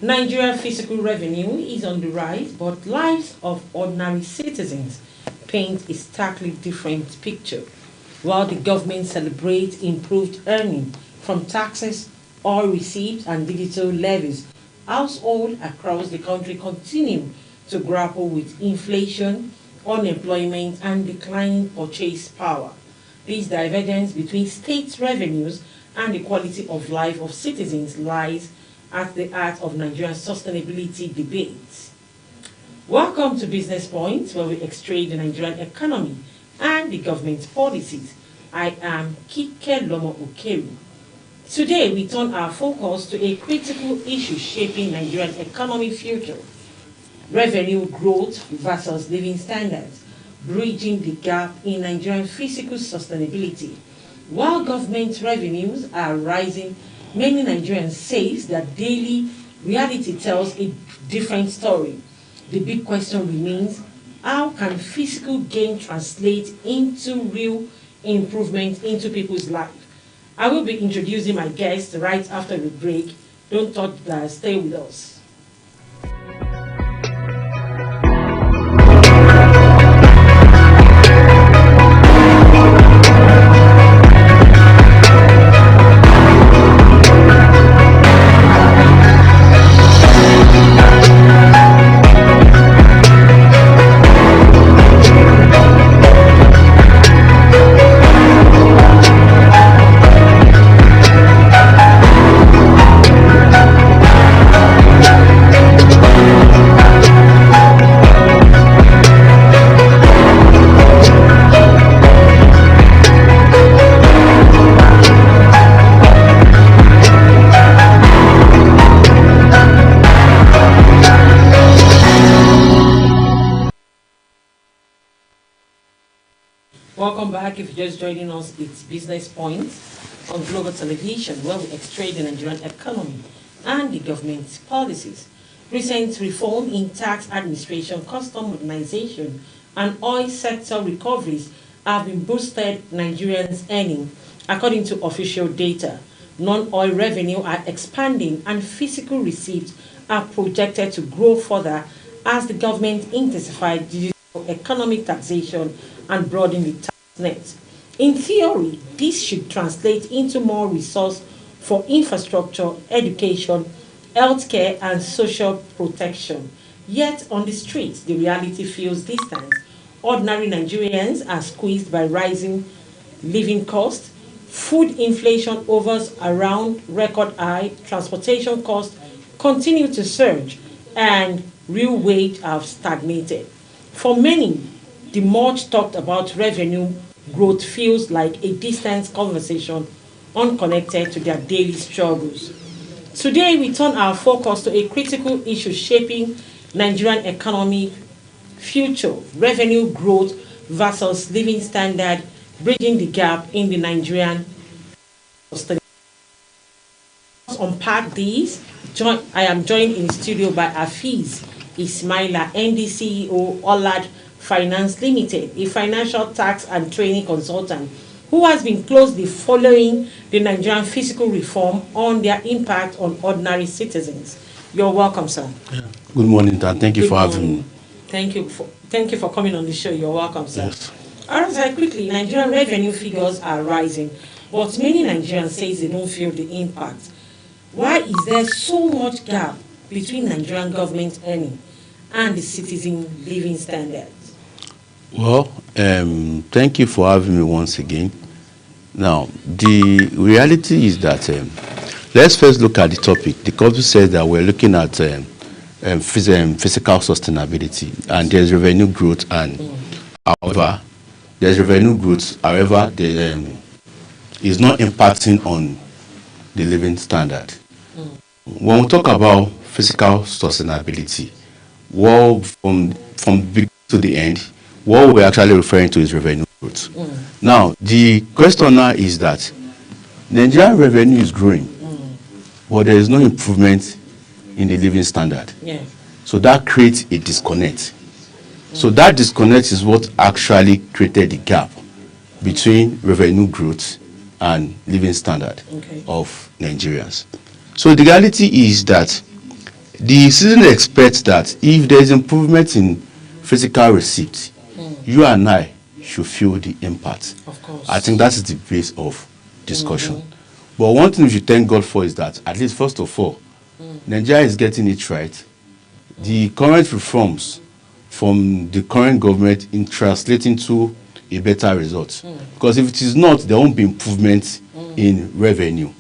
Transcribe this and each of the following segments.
Nigeria's fiscal revenue is on the rise, but lives of ordinary citizens paint a starkly different picture. While the government celebrates improved earnings from taxes, oil receipts, and digital levies, households across the country continue to grapple with inflation, unemployment, and declining purchase power. This divergence between state revenues and the quality of life of citizens lies at the heart of Nigeria's sustainability debates. Welcome to Business Points, where we extract the Nigerian economy and the government's policies. I am Kike Lomo Okeri. Today, we turn our focus to a critical issue shaping Nigerian economy future: revenue growth versus living standards, bridging the gap in Nigerian fiscal sustainability. While government revenues are rising, many Nigerians say that daily reality tells a different story. The big question remains: how can fiscal gain translate into real improvement into people's lives? I will be introducing my guests right after the break. Don't touch that, stay with us. Welcome back. If you're just joining us, it's Business Points on Global Television, where we extract the Nigerian economy and the government's policies. Recent reform in tax administration, custom modernization, and oil sector recoveries have been boosted Nigerians' earnings. According to official data, non-oil revenue are expanding and fiscal receipts are projected to grow further as the government intensifies digital economic taxation and broaden the tax net. In theory, this should translate into more resource for infrastructure, education, healthcare, and social protection. Yet on the streets, the reality feels distant. Ordinary Nigerians are squeezed by rising living costs, food inflation hovers around record high, transportation costs continue to surge, and real wages have stagnated. For many, the much talked about revenue growth feels like a distant conversation, unconnected to their daily struggles. Today, we turn our focus to a critical issue shaping Nigerian economy future: revenue growth versus living standard, bridging the gap in the Nigerian sustainability. To unpack these, I am joined in the studio by AFEEZ ISMAILA, MD CEO, OLAD Finance Limited, a financial tax and training consultant who has been closely following the Nigerian fiscal reform on their impact on ordinary citizens. You're welcome, sir. Yeah. Good morning, Dan. Thank you for having me. Thank you for coming on the show. You're welcome, sir. Yes. All right, quickly, Nigerian revenue figures are rising, but many Nigerians say they don't feel the impact. Why is there so much gap between Nigerian government earning and the citizen living standards? Well, thank you for having me once again. Now, the reality is that let's first look at the topic. The company says that we're looking at fiscal sustainability, and there's revenue growth, and however, there's revenue growth. However, is not impacting on the living standard. When we talk about fiscal sustainability, well, from beginning to the end, what we're actually referring to is revenue growth. Now, the question now is that Nigerian revenue is growing, but there is no improvement in the living standard. Yeah. So that creates a disconnect. So that disconnect is what actually created the gap between revenue growth and living standard of Nigerians. So the reality is that The citizen expects that if there is improvement in physical receipts, you and I should feel the impact. Of course. I think that is the base of discussion. But one thing we should thank God for is that, at least first of all, Nigeria is getting it right. The current reforms from the current government in translating to a better result. Because if it is not, there won't be improvement in revenue.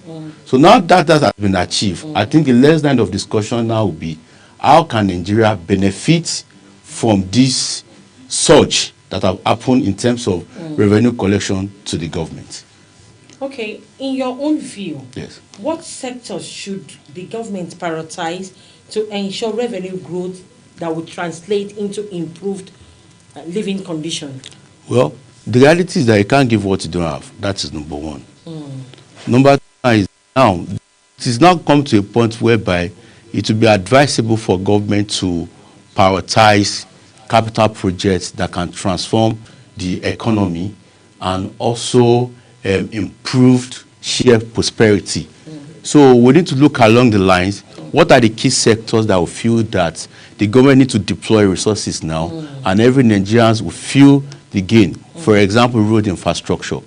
So now that that has been achieved, I think the next line of discussion now will be, how can Nigeria benefit from this surge that have happened in terms of revenue collection to the government? Okay, in your own view, Yes. what sectors should the government prioritize to ensure revenue growth that would translate into improved living conditions? Well, the reality is that you can't give what you don't have. That is number one. Number two is now, it is now come to a point whereby it will be advisable for government to prioritize capital projects that can transform the economy and also improved shared prosperity. So we need to look along the lines, what are the key sectors that will feel that the government need to deploy resources now, and every Nigerian will feel the gain. For example, road infrastructure.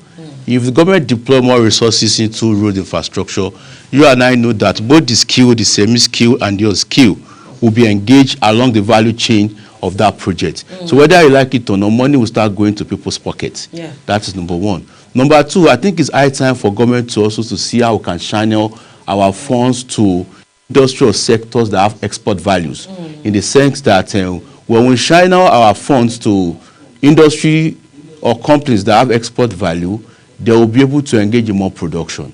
If the government deploy more resources into road infrastructure, you and I know that both the skilled, the semi-skilled, and the unskilled will be engaged along the value chain of that project. So whether you like it or not, money will start going to people's pockets. Yeah. That is number one. Number two, I think it's high time for government to also to see how we can channel our funds to industrial sectors that have export values, in the sense that when we channel our funds to industry or companies that have export value, they will be able to engage in more production.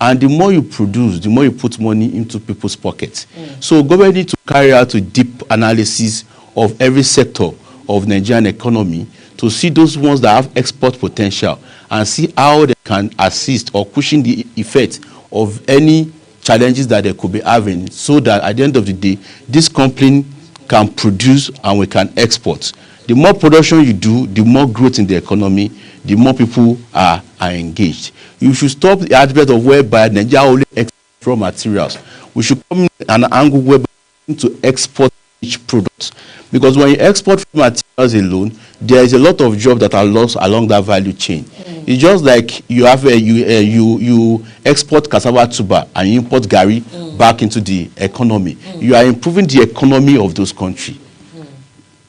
And the more you produce, the more you put money into people's pockets. So government needs to carry out a deep analysis of every sector of Nigerian economy to see those ones that have export potential and see how they can assist or cushion the effect of any challenges that they could be having, so that at the end of the day, this company can produce and we can export. The more production you do, the more growth in the economy, the more people are engaged. You should stop the advert of whereby Nigeria only exports raw materials. We should come in an angle whereby we need to export each product. Because when you export raw materials alone, there is a lot of jobs that are lost along that value chain. It's just like you have you export cassava tuber and you import gari back into the economy. You are improving the economy of those countries.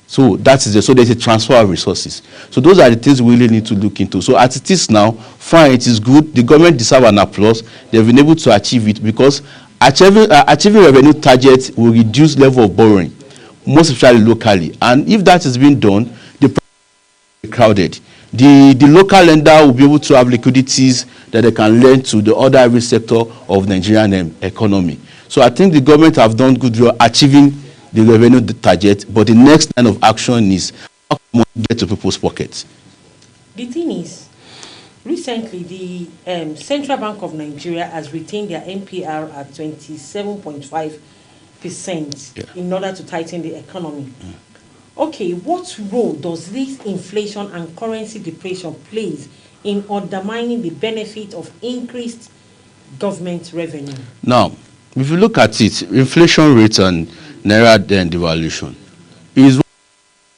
So that is it. So there's a transfer of resources. So those are the things we really need to look into. So as it is now, fine, it is good. The government deserves an applause. They've been able to achieve it, because achieving revenue targets will reduce level of borrowing, most especially locally. And if that is being done, the price will be crowded. The local lender will be able to have liquidities that they can lend to the other every sector of Nigerian economy. So I think the government have done good job achieving the revenue target, but the next line of action is how can money get to people's pockets. The thing is, recently the Central Bank of Nigeria has retained their NPR at 27.5% in order to tighten the economy. Okay, what role does this inflation and currency depression plays in undermining the benefit of increased government revenue? Now, if you look at it, inflation rate and Naira devaluation is,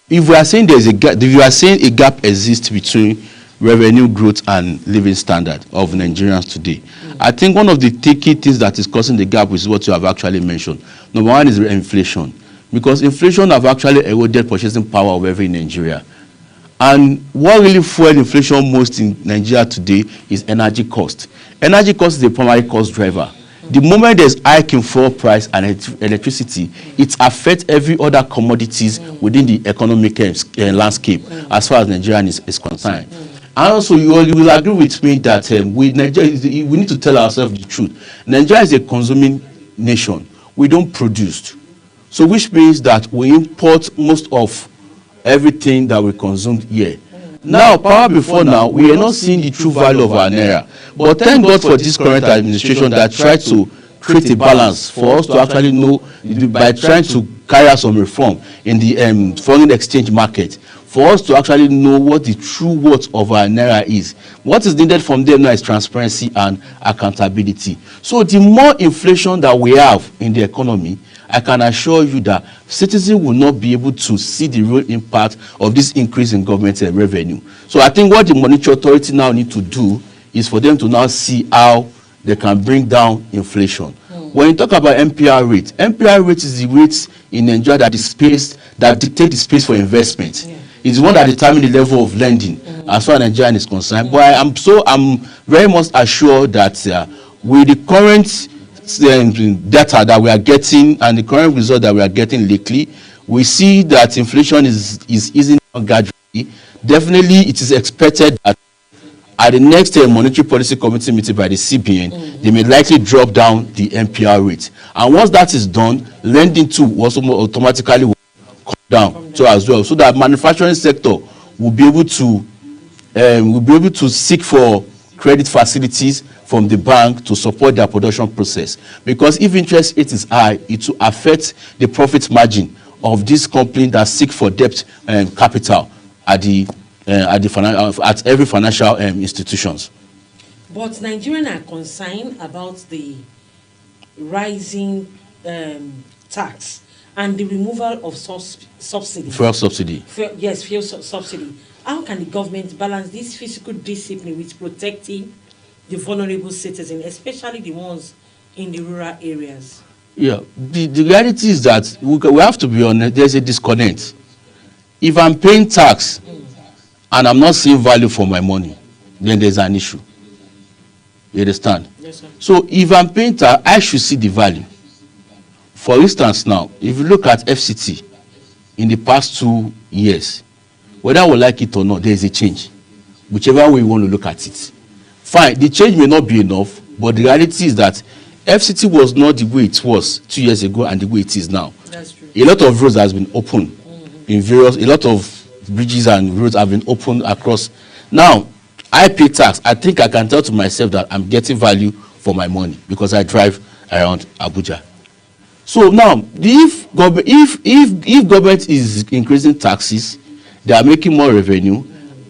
if we are saying there's a gap, if you are saying a gap exists between revenue growth and living standard of Nigerians today, I think one of the key things that is causing the gap is what you have actually mentioned. Number one is inflation, because inflation have actually eroded purchasing power of every Nigeria. And what really fueled inflation most in Nigeria today is energy cost. Energy cost is the primary cost driver. The moment there's hike in fuel price and electricity, it affects every other commodities within the economic landscape as far as Nigeria is concerned. And also, you will agree with me that we need to tell ourselves the truth. Nigeria is a consuming nation. We don't produce. So which means that we import most of everything that we consume here. Now, power before now, we are not seeing the true value of our Naira. But thank God for this current administration that tried to create a balance for us to actually know, by trying to carry out some reform in the foreign exchange market, for us to actually know what the true worth of our Naira is. What is needed from them now is transparency and accountability. So the more inflation that we have in the economy, I can assure you that citizens will not be able to see the real impact of this increase in government revenue. So I think what the Monetary Authority now need to do is for them to now see how they can bring down inflation. When you talk about MPR rate is the rate in Nigeria that is space, that dictate the space for investment. It's the one that determines the level of lending as far as Nigeria is concerned. But I'm very much assured that with the current data that we are getting and the current result that we are getting lately, we see that inflation is easing gradually. Definitely, it is expected that at the next Monetary Policy Committee meeting by the CBN, they may likely drop down the MPR rate. And once that is done, lending too also automatically will come down so as well, so that manufacturing sector will be able to seek for credit facilities from the bank to support their production process. Because if interest rate is high, it will affect the profit margin of this company that seek for debt capital at every financial institutions. But Nigerians are concerned about the rising tax and the removal of subsidy. Fuel subsidy. Fuel subsidy. How can the government balance this fiscal discipline with protecting the vulnerable citizens, especially the ones in the rural areas? Yeah, the reality is that we have to be honest, there's a disconnect. If I'm paying tax and I'm not seeing value for my money, then there's an issue. You understand? Yes, sir. So if I'm paying tax, I should see the value. For instance now, if you look at FCT in the past 2 years, whether we like it or not, there is a change. Whichever way you want to look at it. Fine, the change may not be enough, but the reality is that FCT was not the way it was 2 years ago and the way it is now. That's true. A lot of roads has been opened in a lot of bridges and roads have been opened across. Now, I pay tax. I think I can tell to myself that I'm getting value for my money because I drive around Abuja. So now, if government is increasing taxes, they are making more revenue,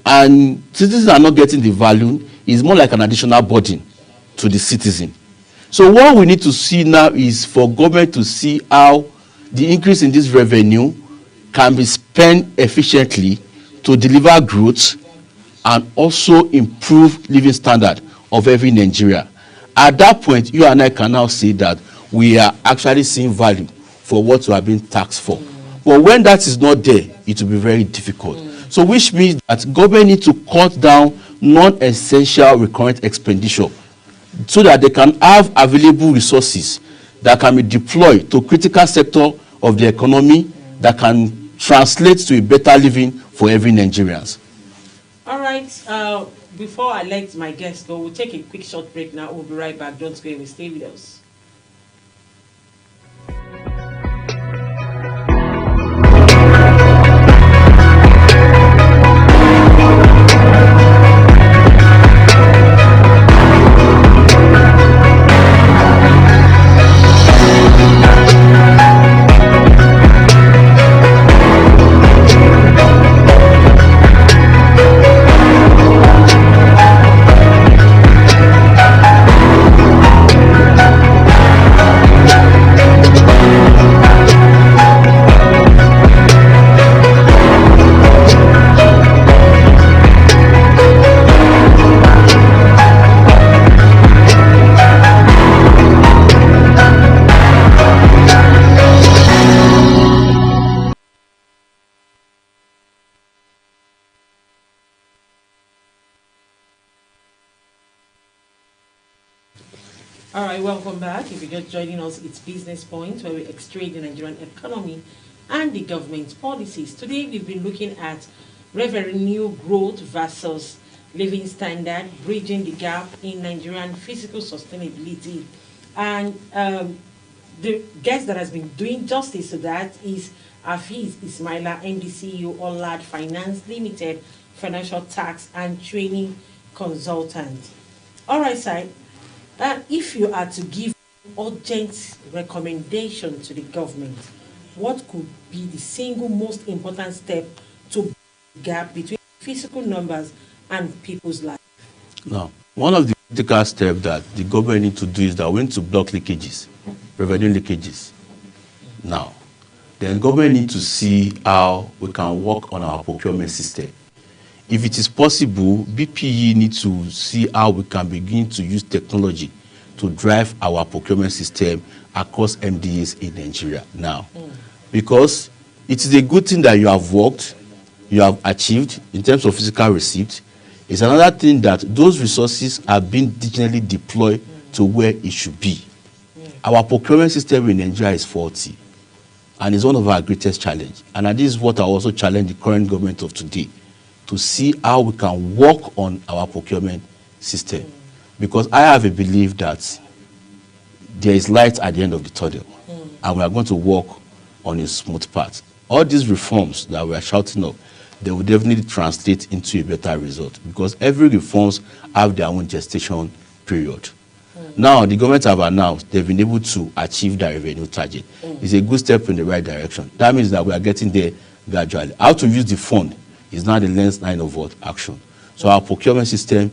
and citizens are not getting the value, it's more like an additional burden to the citizen. So what we need to see now is for government to see how the increase in this revenue can be spent efficiently to deliver growth and also improve living standard of every Nigeria. At that point, you and I can now say that we are actually seeing value for what we are being taxed for. But when that is not there, it will be very difficult. So which means that government needs to cut down non-essential recurrent expenditure so that they can have available resources that can be deployed to critical sector of the economy that can translate to a better living for every Nigerians. All right. Before I let my guests go, we'll take a quick short break now. We'll be right back. Don't go away. Stay with us. All right, welcome back. If you're just joining us, it's Business Point, where we extract the Nigerian economy and the government policies. Today, we've been looking at revenue growth versus living standard, bridging the gap in Nigerian physical sustainability. And the guest that has been doing justice to that is AFEEZ ISMAILA, MD CEO, OLAD Finance Limited, Financial Tax and Training Consultant. All right, sir. If you are to give urgent recommendation to the government, what could be the single most important step to bridge the gap between physical numbers and people's lives? Now, one of the critical steps that the government needs to do is that we need to block leakages, revenue leakages. now. Then government need to see how we can work on our procurement system. If it is possible, BPE needs to see how we can begin to use technology to drive our procurement system across MDAs in Nigeria now. Because it is a good thing that you have worked, you have achieved in terms of physical receipt. It's another thing that those resources are being digitally deployed to where it should be. Our procurement system in Nigeria is faulty, and it's one of our greatest challenges. And this is what I also challenge the current government of today, to see how we can work on our procurement system. Because I have a belief that there is light at the end of the tunnel, and we are going to work on a smooth path. All these reforms that we are shouting up, they will definitely translate into a better result, because every reforms have their own gestation period. Now, the government have announced they've been able to achieve their revenue target. It's a good step in the right direction. That means that we are getting there gradually. How to use the fund is now the lens line of what action. So our procurement system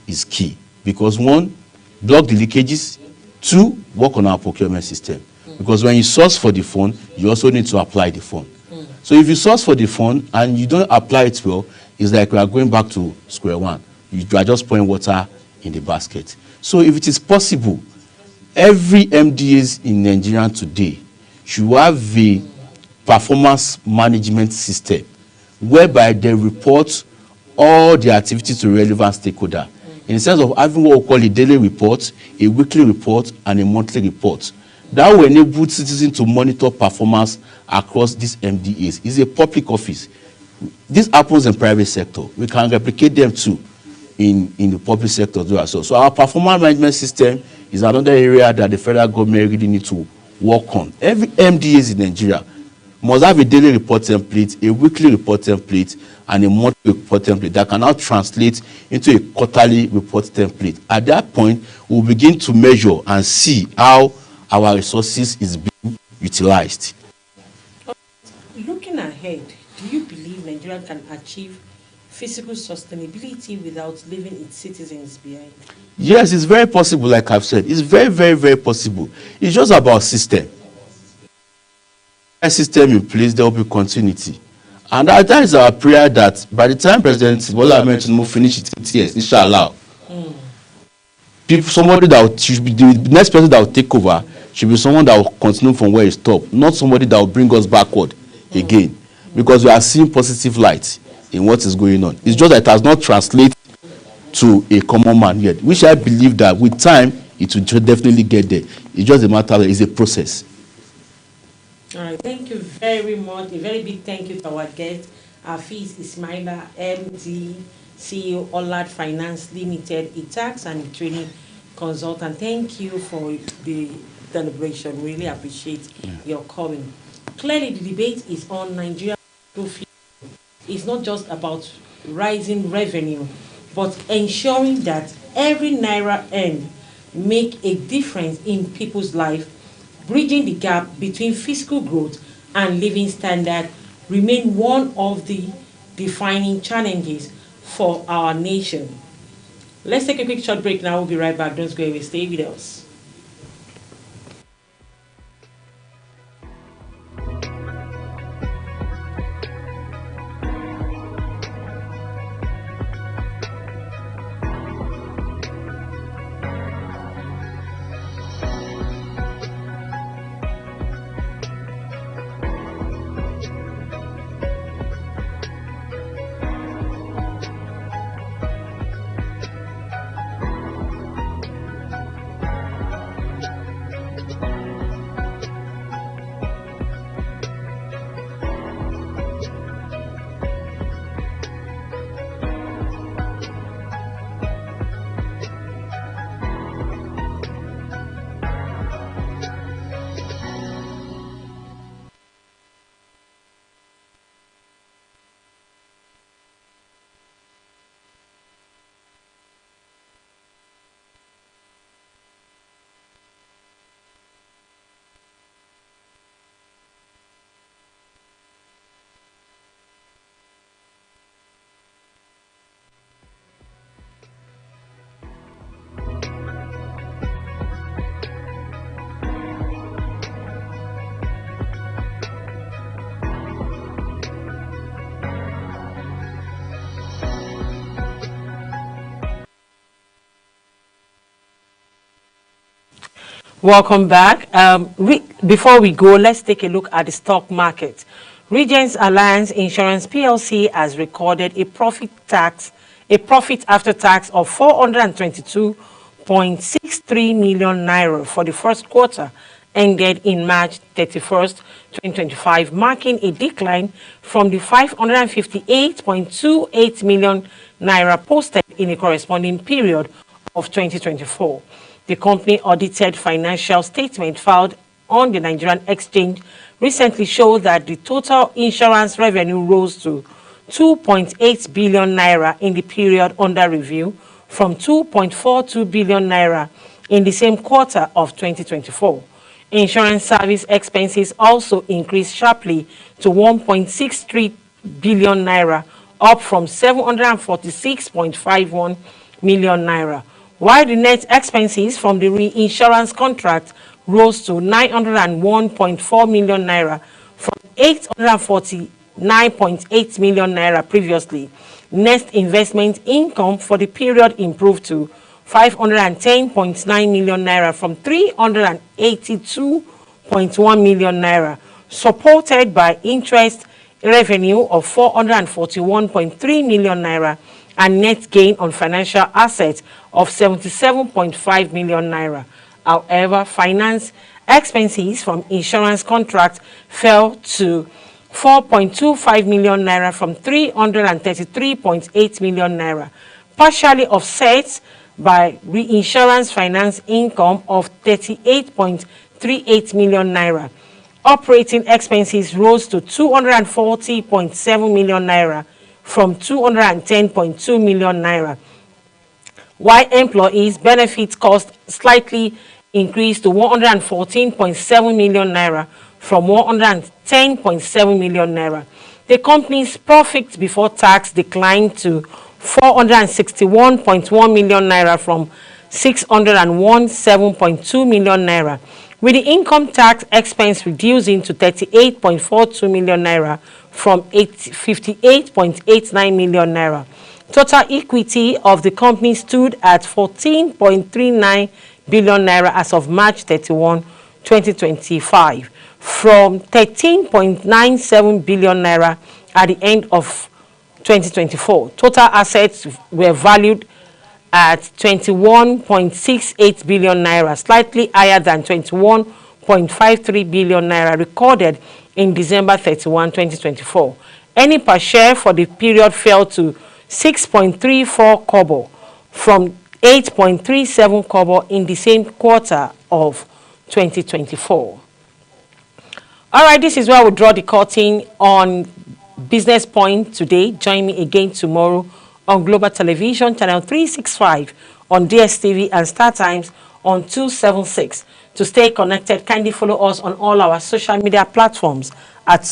is key, because one, block the leakages, two, work on our procurement system. Because when you source for the fund, you also need to apply the fund. So if you source for the fund and you don't apply it well, it's like we are going back to square one. You are just pouring water in the basket. So if it is possible, every MDAs in Nigeria today should have a performance management system whereby they report all the activities to relevant stakeholder, in the sense of having what we call a daily report, a weekly report, and a monthly report. That will enable citizens to monitor performance across these MDAs. It's a public office. This happens in private sector. We can replicate them too in the public sector as well. So our performance management system is another area that the federal government really need to work on. Every MDAs in Nigeria must have a daily report template, a weekly report template, and a monthly report template that can now translate into a quarterly report template. At that point, we'll begin to measure and see how our resources is being utilized. Looking ahead, do you believe Nigeria can achieve fiscal sustainability without leaving its citizens behind? Yes, it's very possible, like I've said. It's very, very, very possible. It's just about system. A system in place, there will be continuity. And that is our prayer, that by the time President Bola Ahmed Tinubu finish it, yes, inshallah, somebody that should be the next person that will take over should be someone that will continue from where he stopped, not somebody that will bring us backward again. Because we are seeing positive light in what is going on. It's just that it has not translated to a common man yet, which I believe that with time it will definitely get there. It's just a matter of, it's a process. All right, thank you very much. A very big thank you to our guest, AFEEZ ISMAILA, MD, CEO, OLAD Finance Limited, a tax and training consultant. Thank you for the deliberation. Really appreciate your coming. Clearly, the debate is on Nigeria. It's not just about rising revenue, but ensuring that every naira earned make a difference in people's life. Bridging the gap between fiscal growth and living standard remain one of the defining challenges for our nation. Let's take a quick short break now. We'll be right back. Don't go away. Stay with us. Welcome back. Before we go, let's take a look at the stock market. Regents Alliance Insurance PLC has recorded a profit after tax of 422.63 million naira for the first quarter ended in March 31st, 2025, marking a decline from the 558.28 million naira posted in the corresponding period of 2024. The company audited financial statement filed on the Nigerian Exchange recently showed that the total insurance revenue rose to 2.8 billion naira in the period under review from 2.42 billion naira in the same quarter of 2024. Insurance service expenses also increased sharply to 1.63 billion naira, up from 746.51 million naira, while the net expenses from the reinsurance contract rose to 901.4 million naira from 849.8 million naira previously. Net investment income for the period improved to 510.9 million naira from 382.1 million naira, supported by interest revenue of 441.3 million naira and net gain on financial assets of 77.5 million naira. However, finance expenses from insurance contracts fell to 4.25 million naira from 333.8 million naira, partially offset by reinsurance finance income of 38.38 million naira. Operating expenses rose to 240.7 million naira from 210.2 million naira, while employees' benefit cost slightly increased to 114.7 million naira from 110.7 million naira. The company's profit before tax declined to 461.1 million naira from 617.2 million naira, with the income tax expense reducing to 38.42 million naira from 58.89 million naira. Total equity of the company stood at 14.39 billion naira as of March 31, 2025, from 13.97 billion naira at the end of 2024. Total assets were valued at 21.68 billion naira, slightly higher than 21.53 billion naira recorded in December 31, 2024. Earnings per share for the period fell to 6.34 kobo from 8.37 kobo in the same quarter of 2024. All right, this is where we draw the curtain on Business Point today. Join me again tomorrow on Global Television, channel 365, on DSTV and Star Times on 276. To stay connected, kindly follow us on all our social media platforms at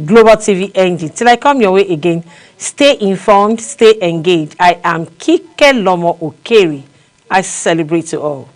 Global TV NG. Till I come your way again, stay informed, stay engaged. I am Kike Lomo Okeri. I celebrate you all.